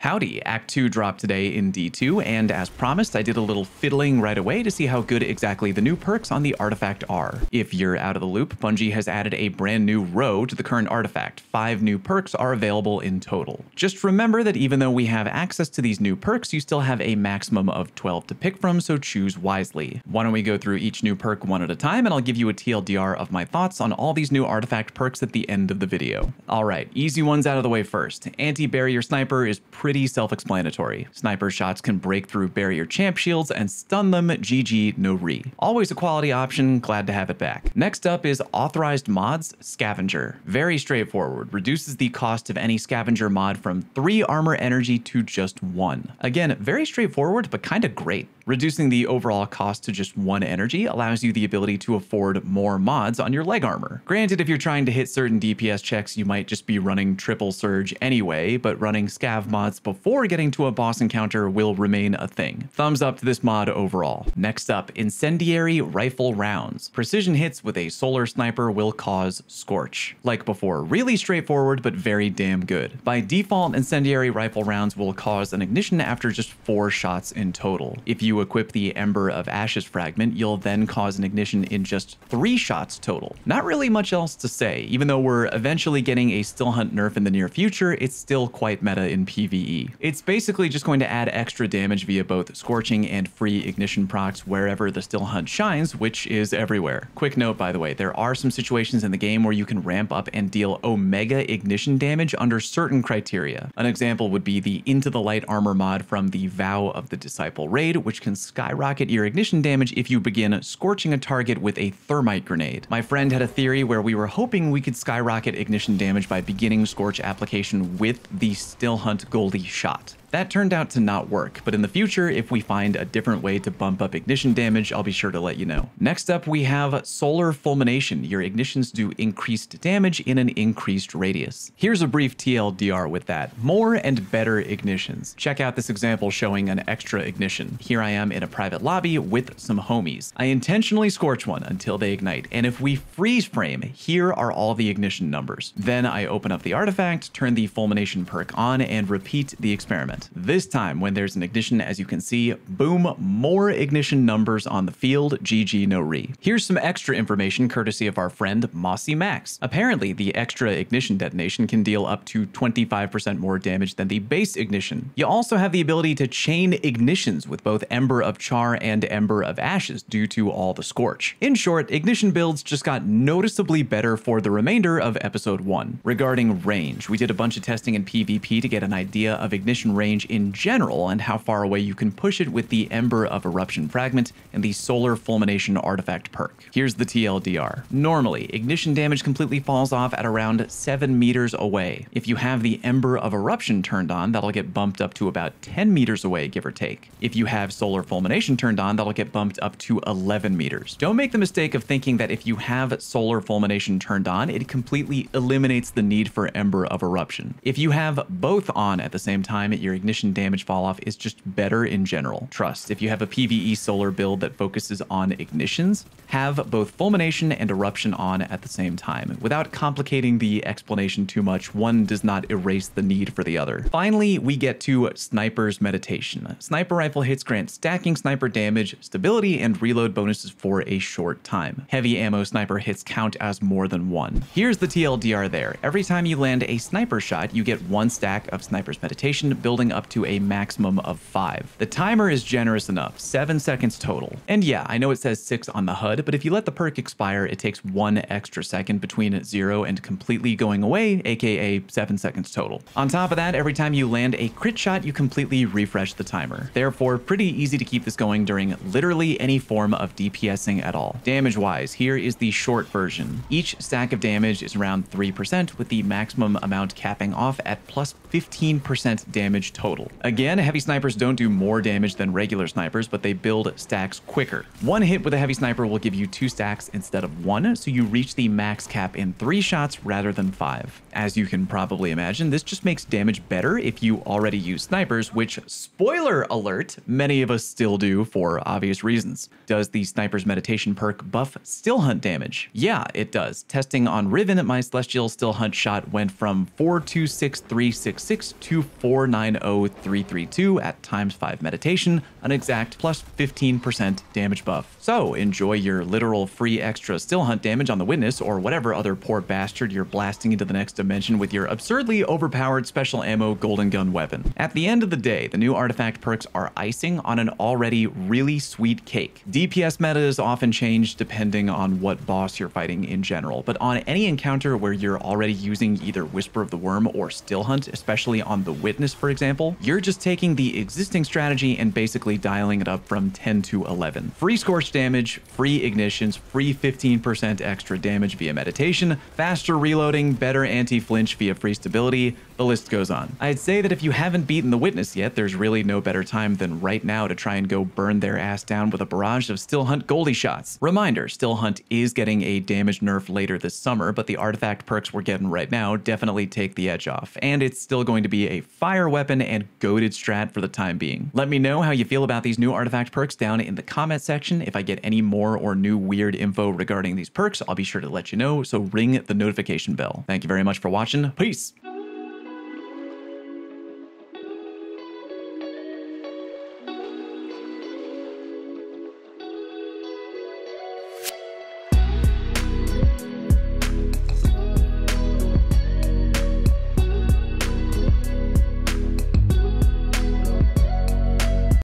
Howdy, Act 2 dropped today in D2, and as promised, I did a little fiddling right away to see how good exactly the new perks on the artifact are. If you're out of the loop, Bungie has added a brand new row to the current artifact. 5 new perks are available in total. Just remember that even though we have access to these new perks, you still have a maximum of 12 to pick from, so choose wisely. Why don't we go through each new perk one at a time, and I'll give you a TLDR of my thoughts on all these new artifact perks at the end of the video. Alright, easy ones out of the way first. Anti-barrier sniper is pretty self-explanatory. Sniper shots can break through barrier champ shields and stun them. GG, no re. Always a quality option, glad to have it back. Next up is Authorized Mods, Scavenger. Very straightforward, reduces the cost of any Scavenger mod from 3 armor energy to just 1. Again, very straightforward, but kinda great. Reducing the overall cost to just 1 energy allows you the ability to afford more mods on your leg armor. Granted, if you're trying to hit certain DPS checks, you might just be running triple surge anyway, but running scav mods before getting to a boss encounter will remain a thing. Thumbs up to this mod overall. Next up, Incendiary Rifle Rounds. Precision hits with a solar sniper will cause Scorch. Like before, really straightforward, but very damn good. By default, Incendiary Rifle Rounds will cause an ignition after just 4 shots in total. If you equip the Ember of Ashes fragment, you'll then cause an ignition in just 3 shots total. Not really much else to say. Even though we're eventually getting a Still Hunt nerf in the near future, it's still quite meta in PvE. It's basically just going to add extra damage via both scorching and free ignition procs wherever the Still Hunt shines, which is everywhere. Quick note, by the way, there are some situations in the game where you can ramp up and deal Omega ignition damage under certain criteria. An example would be the Into the Light armor mod from the Vow of the Disciple raid, which can skyrocket your ignition damage if you begin scorching a target with a thermite grenade. My friend had a theory where we were hoping we could skyrocket ignition damage by beginning scorch application with the Still Hunt Goldie shot. That turned out to not work, but in the future, if we find a different way to bump up ignition damage, I'll be sure to let you know. Next up, we have Solarfulmination. Your ignitions do increased damage in an increased radius. Here's a brief TLDR with that. More and better ignitions. Check out this example showing an extra ignition. Here I am in a private lobby with some homies. I intentionally scorch one until they ignite, and if we freeze frame, here are all the ignition numbers. Then I open up the artifact, turn the Fulmination perk on, and repeat the experiment. This time, when there's an ignition, as you can see, boom, more ignition numbers on the field, GG no re. Here's some extra information courtesy of our friend Mossy Max. Apparently, the extra ignition detonation can deal up to 25% more damage than the base ignition. You also have the ability to chain ignitions with both Ember of Char and Ember of Ashes due to all the scorch. In short, ignition builds just got noticeably better for the remainder of episode 1. Regarding range, we did a bunch of testing in PvP to get an idea of ignition range in general and how far away you can push it with the Ember of Eruption fragment and the Solarfulmination artifact perk. Here's the TLDR. Normally, ignition damage completely falls off at around 7 meters away. If you have the Ember of Eruption turned on, that'll get bumped up to about 10 meters away, give or take. If you have Solarfulmination turned on, that'll get bumped up to 11 meters. Don't make the mistake of thinking that if you have Solarfulmination turned on, it completely eliminates the need for Ember of Eruption. If you have both on at the same time, your ignition damage fall off is just better in general. Trust, if you have a PvE solar build that focuses on ignitions, have both Fulmination and Eruption on at the same time. Without complicating the explanation too much, one does not erase the need for the other. Finally, we get to Sniper's Meditation. Sniper rifle hits grant stacking sniper damage, stability, and reload bonuses for a short time. Heavy ammo sniper hits count as more than 1. Here's the TLDR there. Every time you land a sniper shot, you get 1 stack of Sniper's Meditation, building up to a maximum of 5. The timer is generous enough, 7 seconds total. And yeah, I know it says 6 on the HUD, but if you let the perk expire, it takes 1 extra second between 0 and completely going away, aka 7 seconds total. On top of that, every time you land a crit shot, you completely refresh the timer. Therefore, pretty easy to keep this going during literally any form of DPSing at all. Damage-wise, here is the short version. Each stack of damage is around 3%, with the maximum amount capping off at plus 15% damage total. Again, heavy snipers don't do more damage than regular snipers, but they build stacks quicker. 1 hit with a heavy sniper will give you 2 stacks instead of 1, so you reach the max cap in 3 shots rather than 5. As you can probably imagine, this just makes damage better if you already use snipers, which, spoiler alert, many of us still do for obvious reasons. Does the Sniper's Meditation perk buff Still Hunt damage? Yeah, it does. Testing on Riven, my Celestial Still Hunt shot went from 426,366 to 490 10332 at ×5 meditation, an exact plus 15% damage buff. So enjoy your literal free extra still hunt damage on the witness or whatever other poor bastard you're blasting into the next dimension with your absurdly overpowered special ammo golden gun weapon. At the end of the day, the new artifact perks are icing on an already really sweet cake. DPS meta is often changed depending on what boss you're fighting in general, but on any encounter where you're already using either Whisper of the Worm or Still Hunt, especially on the Witness for example, you're just taking the existing strategy and basically dialing it up from 10 to 11. Free scorch damage, free ignitions, free 15% extra damage via meditation, faster reloading, better anti-flinch via free stability, the list goes on. I'd say that if you haven't beaten the Witness yet, there's really no better time than right now to try and go burn their ass down with a barrage of Still Hunt Goldie shots. Reminder, Still Hunt is getting a damage nerf later this summer, but the artifact perks we're getting right now definitely take the edge off, and it's still going to be a fire weapon and goated strat for the time being. Let me know how you feel about these new artifact perks down in the comment section. If I get any more or new weird info regarding these perks, I'll be sure to let you know, so ring the notification bell. Thank you very much for watching. Peace!